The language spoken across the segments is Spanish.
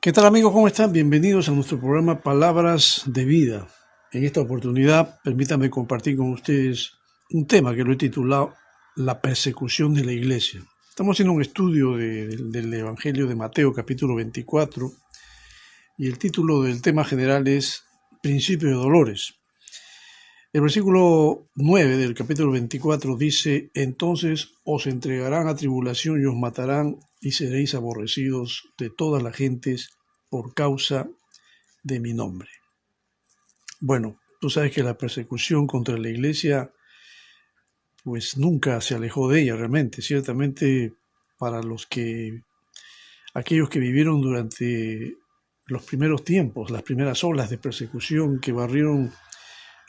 ¿Qué tal amigos? ¿Cómo están? Bienvenidos a nuestro programa Palabras de Vida. En esta oportunidad, permítanme compartir con ustedes un tema que lo he titulado La persecución de la iglesia. Estamos haciendo un estudio del Evangelio de Mateo, capítulo 24, y el título del tema general es Principio de Dolores. El versículo 9 del capítulo 24 dice: Entonces os entregarán a tribulación y os matarán, y seréis aborrecidos de todas las gentes por causa de mi nombre. Bueno, tú sabes que la persecución contra la iglesia pues nunca se alejó de ella realmente. Ciertamente para aquellos que vivieron durante los primeros tiempos, las primeras olas de persecución que barrieron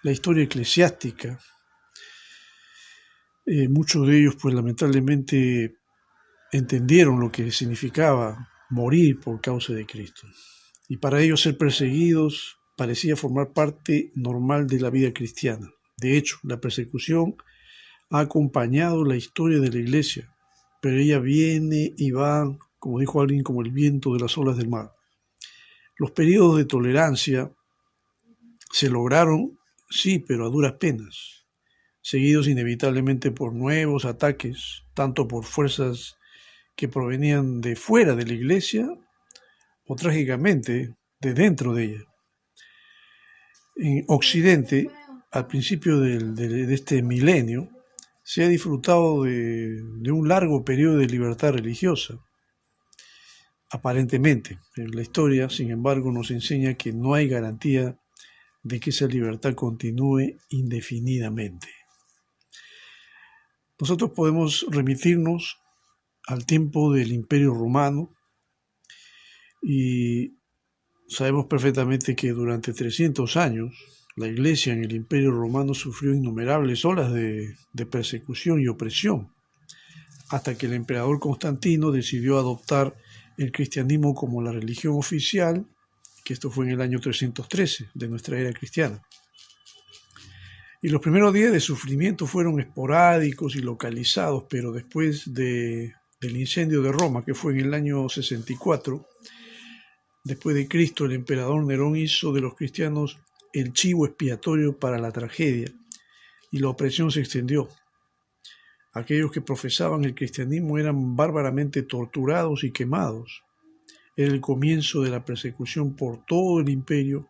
la historia eclesiástica, muchos de ellos pues lamentablemente entendieron lo que significaba morir por causa de Cristo. Y para ellos ser perseguidos parecía formar parte normal de la vida cristiana. De hecho, la persecución ha acompañado la historia de la iglesia, pero ella viene y va, como dijo alguien, como el viento de las olas del mar. Los periodos de tolerancia se lograron, sí, pero a duras penas, seguidos inevitablemente por nuevos ataques, tanto por fuerzas que provenían de fuera de la iglesia o trágicamente de dentro de ella. En Occidente, al principio de este milenio, se ha disfrutado de un largo periodo de libertad religiosa, aparentemente. La historia, sin embargo, nos enseña que no hay garantía de que esa libertad continúe indefinidamente. Nosotros podemos remitirnos al tiempo del Imperio Romano y sabemos perfectamente que durante 300 años la Iglesia en el Imperio Romano sufrió innumerables olas de persecución y opresión, hasta que el emperador Constantino decidió adoptar el cristianismo como la religión oficial, que esto fue en el año 313 de nuestra era cristiana. Y los primeros días de sufrimiento fueron esporádicos y localizados, pero después del incendio de Roma, que fue en el año 64, después de Cristo, el emperador Nerón hizo de los cristianos el chivo expiatorio para la tragedia y la opresión se extendió. Aquellos que profesaban el cristianismo eran bárbaramente torturados y quemados. Era el comienzo de la persecución por todo el imperio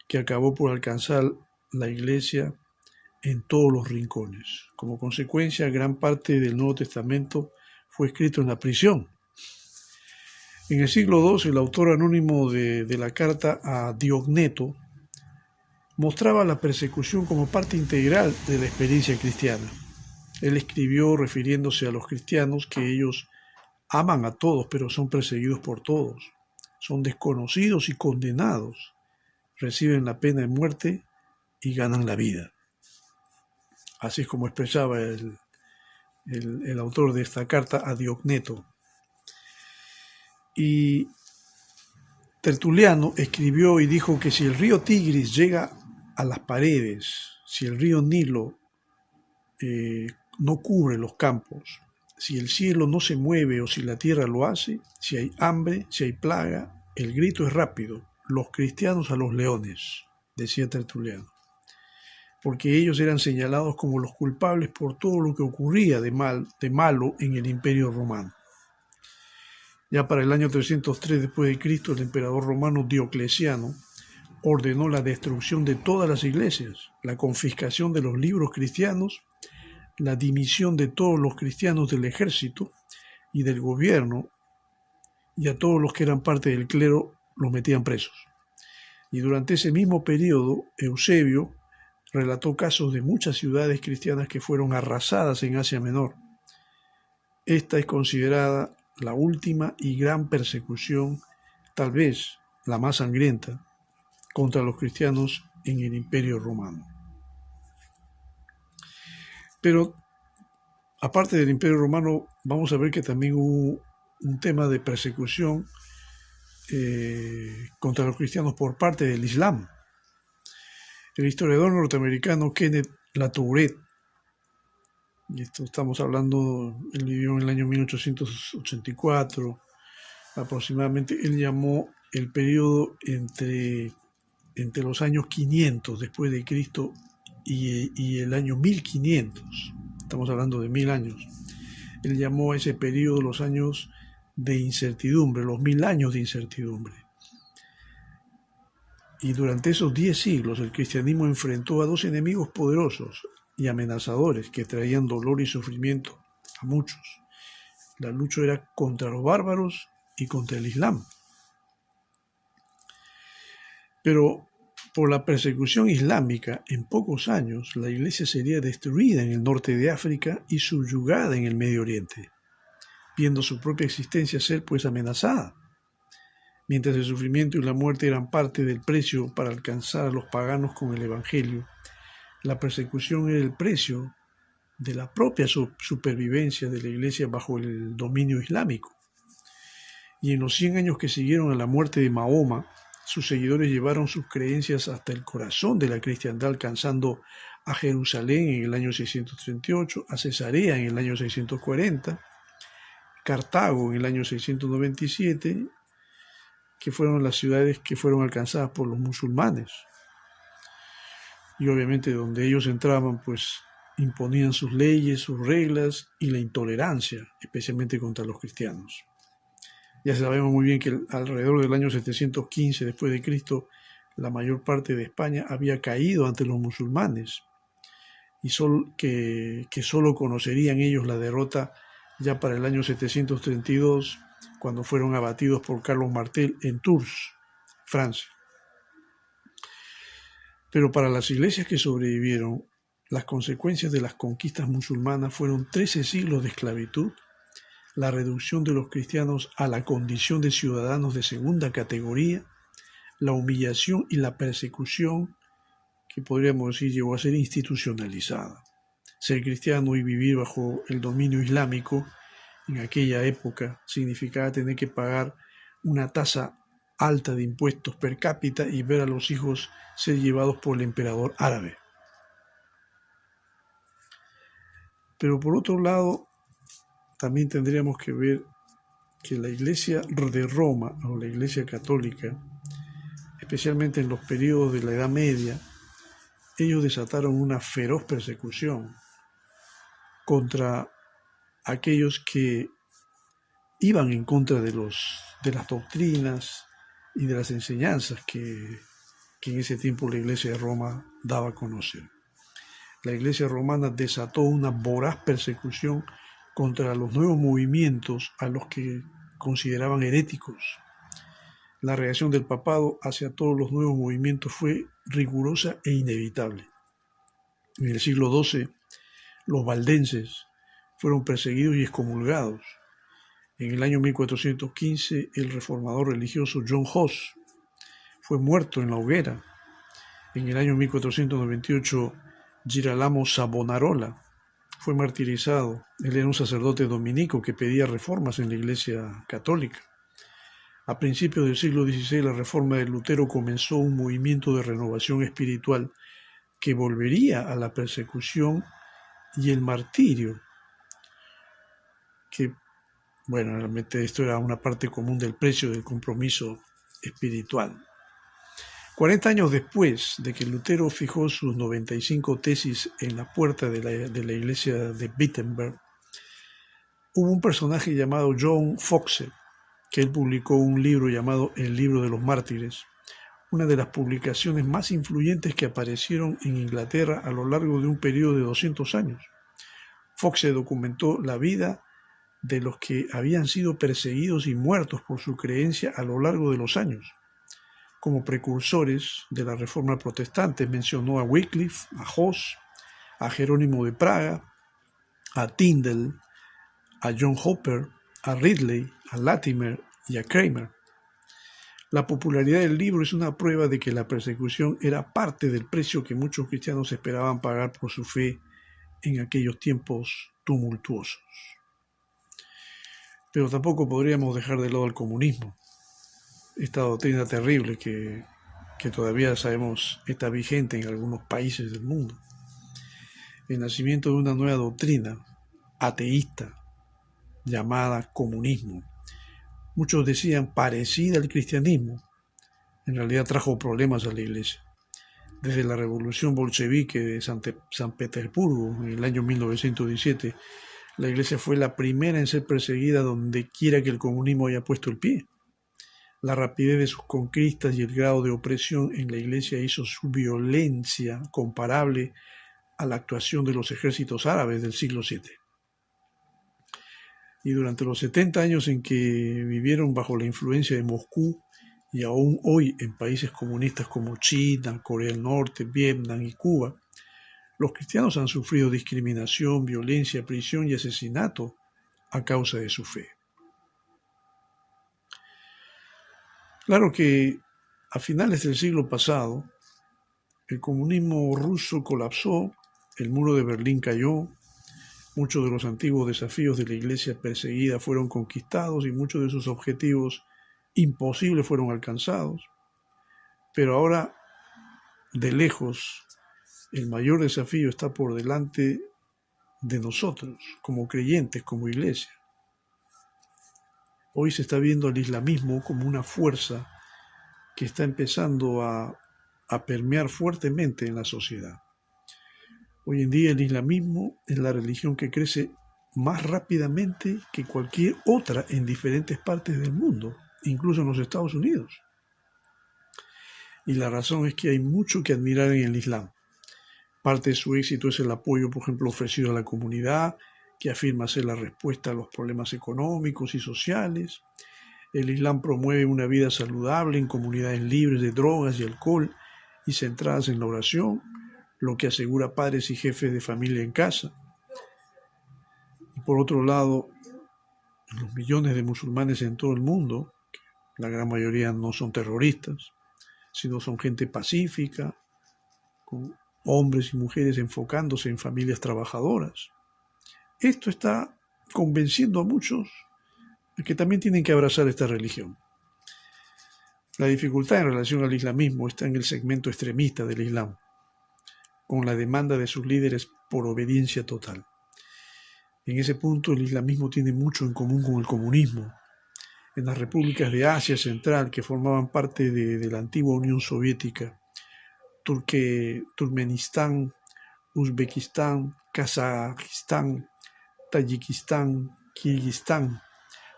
que acabó por alcanzar la iglesia en todos los rincones. Como consecuencia, gran parte del Nuevo Testamento fue escrito en la prisión. En el siglo II, el autor anónimo de la carta a Diogneto mostraba la persecución como parte integral de la experiencia cristiana. Él escribió refiriéndose a los cristianos que ellos aman a todos, pero son perseguidos por todos. Son desconocidos y condenados. Reciben la pena de muerte y ganan la vida. Así es como expresaba el autor de esta carta a Diogneto. Y Tertuliano escribió y dijo que si el río Tigris llega a las paredes, si el río Nilo no cubre los campos, si el cielo no se mueve o si la tierra lo hace, si hay hambre, si hay plaga, el grito es rápido: los cristianos a los leones, decía Tertuliano, porque ellos eran señalados como los culpables por todo lo que ocurría de malo en el Imperio Romano. Ya para el año 303 después de Cristo, el emperador romano Diocleciano ordenó la destrucción de todas las iglesias, la confiscación de los libros cristianos, la dimisión de todos los cristianos del ejército y del gobierno, y a todos los que eran parte del clero los metían presos. Y durante ese mismo periodo, Eusebio relató casos de muchas ciudades cristianas que fueron arrasadas en Asia Menor. Esta es considerada la última y gran persecución, tal vez la más sangrienta, contra los cristianos en el Imperio Romano. Pero aparte del Imperio Romano, vamos a ver que también hubo un tema de persecución contra los cristianos por parte del Islam. El historiador norteamericano Kenneth Latourette, y esto estamos hablando, él vivió en el año 1884 aproximadamente, él llamó el periodo entre los años 500 después de Cristo y el año 1500. Estamos hablando de 1000 años. Él llamó a ese periodo los años de incertidumbre, los 1000 años de incertidumbre. Y durante esos 10 siglos el cristianismo enfrentó a dos enemigos poderosos y amenazadores que traían dolor y sufrimiento a muchos. La lucha era contra los bárbaros y contra el Islam. Pero por la persecución islámica, en pocos años la iglesia sería destruida en el norte de África y subyugada en el Medio Oriente, viendo su propia existencia ser pues amenazada. Mientras el sufrimiento y la muerte eran parte del precio para alcanzar a los paganos con el Evangelio, la persecución era el precio de la propia supervivencia de la iglesia bajo el dominio islámico. Y en los 100 años que siguieron a la muerte de Mahoma, sus seguidores llevaron sus creencias hasta el corazón de la cristiandad, alcanzando a Jerusalén en el año 638, a Cesarea en el año 640, Cartago en el año 697, que fueron las ciudades que fueron alcanzadas por los musulmanes. Y obviamente donde ellos entraban, pues imponían sus leyes, sus reglas y la intolerancia, especialmente contra los cristianos. Ya sabemos muy bien que alrededor del año 715 después de Cristo, la mayor parte de España había caído ante los musulmanes y que solo conocerían ellos la derrota ya para el año 732, cuando fueron abatidos por Carlos Martel en Tours, Francia. Pero para las iglesias que sobrevivieron, las consecuencias de las conquistas musulmanas fueron 13 siglos de esclavitud, la reducción de los cristianos a la condición de ciudadanos de segunda categoría, la humillación y la persecución que podríamos decir llegó a ser institucionalizada. Ser cristiano y vivir bajo el dominio islámico en aquella época significaba tener que pagar una tasa alta de impuestos per cápita y ver a los hijos ser llevados por el emperador árabe. Pero por otro lado, también tendríamos que ver que la Iglesia de Roma, o la Iglesia Católica, especialmente en los periodos de la Edad Media, ellos desataron una feroz persecución contra aquellos que iban en contra de las doctrinas y de las enseñanzas que en ese tiempo la Iglesia de Roma daba a conocer. La Iglesia romana desató una voraz persecución contra los nuevos movimientos a los que consideraban heréticos. La reacción del papado hacia todos los nuevos movimientos fue rigurosa e inevitable. En el siglo XII, los valdenses fueron perseguidos y excomulgados. En el año 1415, el reformador religioso John Huss fue muerto en la hoguera. En el año 1498, Girolamo Savonarola fue martirizado. Él era un sacerdote dominico que pedía reformas en la Iglesia Católica. A principios del siglo XVI, la reforma de Lutero comenzó un movimiento de renovación espiritual que volvería a la persecución y el martirio, que, bueno, realmente esto era una parte común del precio del compromiso espiritual. 40 años después de que Lutero fijó sus 95 tesis en la puerta de la iglesia de Wittenberg, hubo un personaje llamado John Foxe, que él publicó un libro llamado El Libro de los Mártires, una de las publicaciones más influyentes que aparecieron en Inglaterra a lo largo de un periodo de 200 años. Foxe documentó la vida de los que habían sido perseguidos y muertos por su creencia a lo largo de los años. Como precursores de la Reforma Protestante mencionó a Wycliffe, a Hus, a Jerónimo de Praga, a Tyndale, a John Hopper, a Ridley, a Latimer y a Kramer. La popularidad del libro es una prueba de que la persecución era parte del precio que muchos cristianos esperaban pagar por su fe en aquellos tiempos tumultuosos. Pero tampoco podríamos dejar de lado el comunismo, esta doctrina terrible que todavía sabemos está vigente en algunos países del mundo. El nacimiento de una nueva doctrina ateísta llamada comunismo Muchos decían parecida al cristianismo. En realidad trajo problemas a la iglesia. Desde la revolución bolchevique de San Petersburgo en el año 1917, la iglesia fue la primera en ser perseguida donde quiera que el comunismo haya puesto el pie. La rapidez de sus conquistas y el grado de opresión en la iglesia hizo su violencia comparable a la actuación de los ejércitos árabes del siglo VII. Y durante los 70 años en que vivieron bajo la influencia de Moscú, y aún hoy en países comunistas como China, Corea del Norte, Vietnam y Cuba, los cristianos han sufrido discriminación, violencia, prisión y asesinato a causa de su fe. Claro que a finales del siglo pasado, el comunismo ruso colapsó, el muro de Berlín cayó, muchos de los antiguos desafíos de la iglesia perseguida fueron conquistados y muchos de sus objetivos imposibles fueron alcanzados. Pero ahora, de lejos, el mayor desafío está por delante de nosotros, como creyentes, como iglesia. Hoy se está viendo al islamismo como una fuerza que está empezando a permear fuertemente en la sociedad. Hoy en día el islamismo es la religión que crece más rápidamente que cualquier otra en diferentes partes del mundo, incluso en los Estados Unidos. Y la razón es que hay mucho que admirar en el Islam. Parte de su éxito es el apoyo, por ejemplo, ofrecido a la comunidad, que afirma ser la respuesta a los problemas económicos y sociales. El Islam promueve una vida saludable en comunidades libres de drogas y alcohol y centradas en la oración, lo que asegura padres y jefes de familia en casa. Y por otro lado, los millones de musulmanes en todo el mundo, la gran mayoría no son terroristas, sino son gente pacífica, con hombres y mujeres enfocándose en familias trabajadoras. Esto está convenciendo a muchos de que también tienen que abrazar esta religión. La dificultad en relación al islamismo está en el segmento extremista del Islam, con la demanda de sus líderes por obediencia total. En ese punto el islamismo tiene mucho en común con el comunismo. En las repúblicas de Asia Central, que formaban parte de la antigua Unión Soviética, Turkmenistán, Uzbekistán, Kazajistán, Tayikistán, Kirguistán,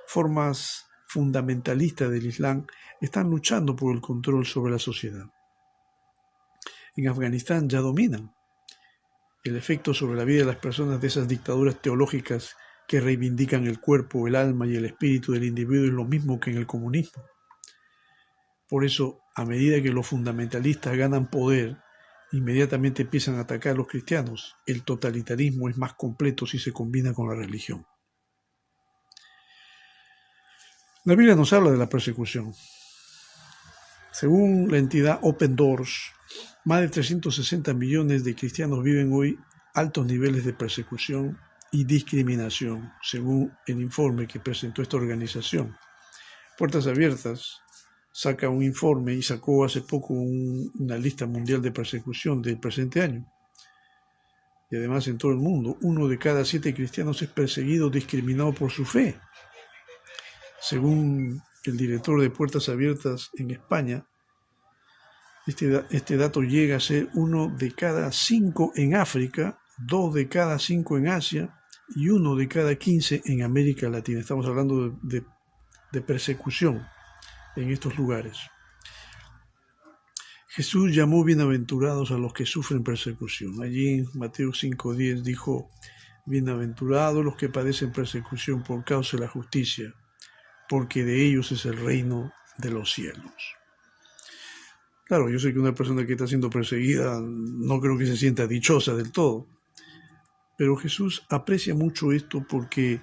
formas fundamentalistas del Islam están luchando por el control sobre la sociedad. En Afganistán ya dominan. El efecto sobre la vida de las personas de esas dictaduras teológicas que reivindican el cuerpo, el alma y el espíritu del individuo es lo mismo que en el comunismo. Por eso, a medida que los fundamentalistas ganan poder, inmediatamente empiezan a atacar a los cristianos. El totalitarismo es más completo si se combina con la religión. La Biblia nos habla de la persecución. Según la entidad Open Doors, más de 360 millones de cristianos viven hoy altos niveles de persecución y discriminación, según el informe que presentó esta organización. Puertas Abiertas saca un informe y sacó hace poco una lista mundial de persecución del presente año. Y además en todo el mundo, 1 de cada 7 cristianos es perseguido o discriminado por su fe. Según el director de Puertas Abiertas en España, este dato llega a ser 1 de cada 5 en África, 2 de cada 5 en Asia y 1 de cada 15 en América Latina. Estamos hablando de persecución en estos lugares. Jesús llamó bienaventurados a los que sufren persecución. Allí en Mateo 5:10 dijo: bienaventurados los que padecen persecución por causa de la justicia, porque de ellos es el reino de los cielos. Claro, yo sé que una persona que está siendo perseguida no creo que se sienta dichosa del todo, pero Jesús aprecia mucho esto porque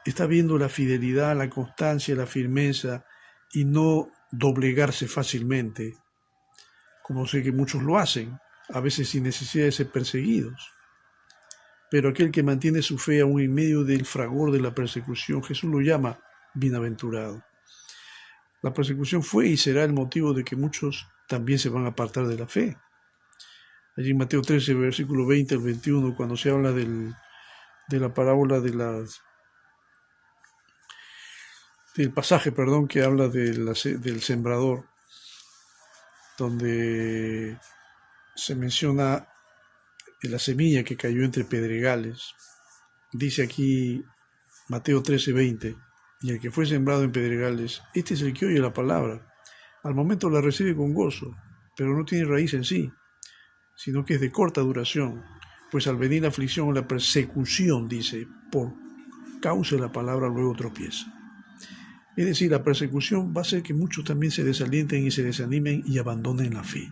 está viendo la fidelidad, la constancia, la firmeza y no doblegarse fácilmente, como sé que muchos lo hacen, a veces sin necesidad de ser perseguidos. Pero aquel que mantiene su fe aún en medio del fragor de la persecución, Jesús lo llama bienaventurado. La persecución fue y será el motivo de que muchos también se van a apartar de la fe. Allí en Mateo 13, versículo 20 al 21, cuando se habla de la parábola de del pasaje, perdón, que habla del sembrador, donde se menciona la semilla que cayó entre pedregales. Dice aquí Mateo 13:20, y el que fue sembrado en pedregales, este es el que oye la palabra. Al momento la recibe con gozo, pero no tiene raíz en sí, sino que es de corta duración, pues al venir la aflicción o la persecución, dice, por causa de la palabra luego tropieza. Es decir, la persecución va a hacer que muchos también se desalienten y se desanimen y abandonen la fe.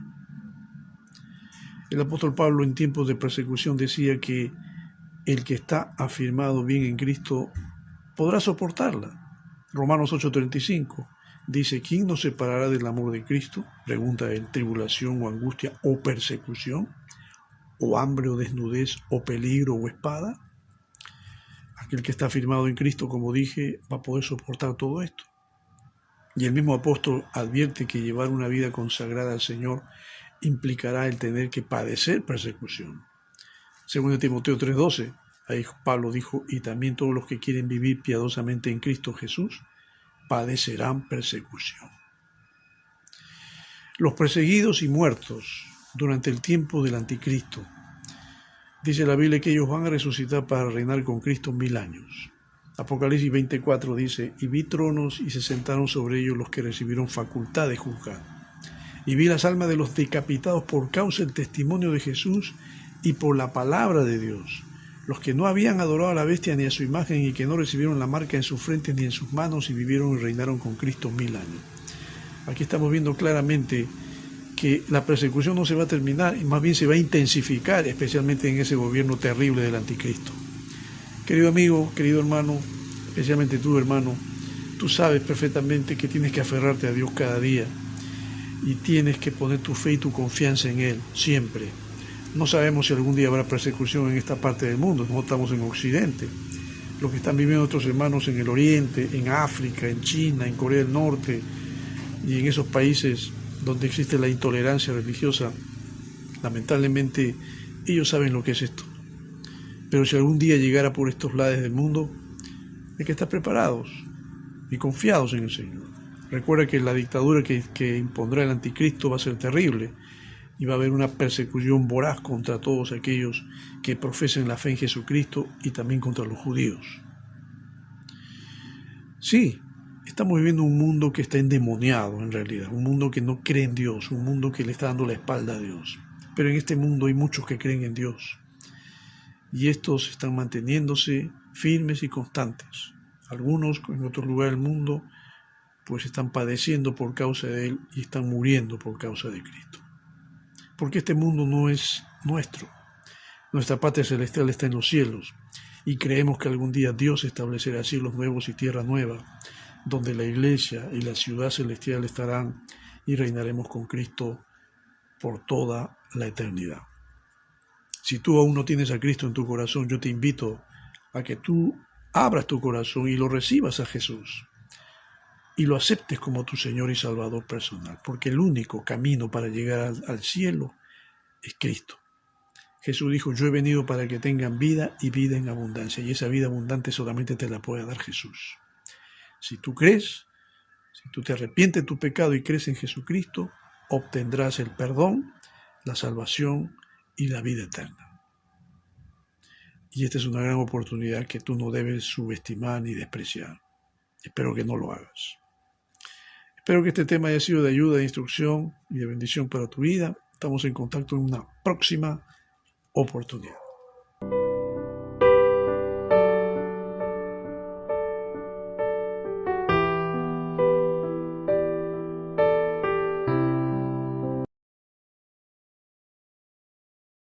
El apóstol Pablo en tiempos de persecución decía que el que está afirmado bien en Cristo podrá soportarla. Romanos 8:35 dice, ¿quién nos separará del amor de Cristo? Pregunta él, tribulación o angustia o persecución, o hambre o desnudez o peligro o espada. Aquel que está afirmado en Cristo, como dije, va a poder soportar todo esto. Y el mismo apóstol advierte que llevar una vida consagrada al Señor implicará el tener que padecer persecución. Según Timoteo 3:12, ahí Pablo dijo, y también todos los que quieren vivir piadosamente en Cristo Jesús padecerán persecución. Los perseguidos y muertos durante el tiempo del anticristo. Dice la Biblia que ellos van a resucitar para reinar con Cristo 1000 años. Apocalipsis 24 dice, y vi tronos y se sentaron sobre ellos los que recibieron facultad de juzgar. Y vi las almas de los decapitados por causa del testimonio de Jesús y por la palabra de Dios, los que no habían adorado a la bestia ni a su imagen y que no recibieron la marca en sus frentes ni en sus manos y vivieron y reinaron con Cristo 1000 años. Aquí estamos viendo claramente que la persecución no se va a terminar y más bien se va a intensificar, especialmente en ese gobierno terrible del anticristo. Querido amigo, querido hermano, especialmente tú, hermano, tú sabes perfectamente que tienes que aferrarte a Dios cada día y tienes que poner tu fe y tu confianza en Él siempre. No sabemos si algún día habrá persecución en esta parte del mundo, no estamos en Occidente. Lo que están viviendo nuestros hermanos en el Oriente, en África, en China, en Corea del Norte y en esos países donde existe la intolerancia religiosa, lamentablemente ellos saben lo que es esto. Pero si algún día llegara por estos lados del mundo, hay que estar preparados y confiados en el Señor. Recuerda que la dictadura que impondrá el anticristo va a ser terrible y va a haber una persecución voraz contra todos aquellos que profesen la fe en Jesucristo y también contra los judíos. Sí, estamos viviendo un mundo que está endemoniado en realidad, un mundo que no cree en Dios, un mundo que le está dando la espalda a Dios. Pero en este mundo hay muchos que creen en Dios y estos están manteniéndose firmes y constantes. Algunos en otros lugares del mundo pues están padeciendo por causa de Él y están muriendo por causa de Cristo. Porque este mundo no es nuestro. Nuestra patria celestial está en los cielos y creemos que algún día Dios establecerá cielos nuevos y tierra nueva, donde la iglesia y la ciudad celestial estarán y reinaremos con Cristo por toda la eternidad. Si tú aún no tienes a Cristo en tu corazón, yo te invito a que tú abras tu corazón y lo recibas a Jesús y lo aceptes como tu Señor y Salvador personal, porque el único camino para llegar al cielo es Cristo. Jesús dijo, yo he venido para que tengan vida y vida en abundancia, y esa vida abundante solamente te la puede dar Jesús. Si tú crees, si tú te arrepientes de tu pecado y crees en Jesucristo, obtendrás el perdón, la salvación y la vida eterna. Y esta es una gran oportunidad que tú no debes subestimar ni despreciar. Espero que no lo hagas. Espero que este tema haya sido de ayuda, de instrucción y de bendición para tu vida. Estamos en contacto en una próxima oportunidad.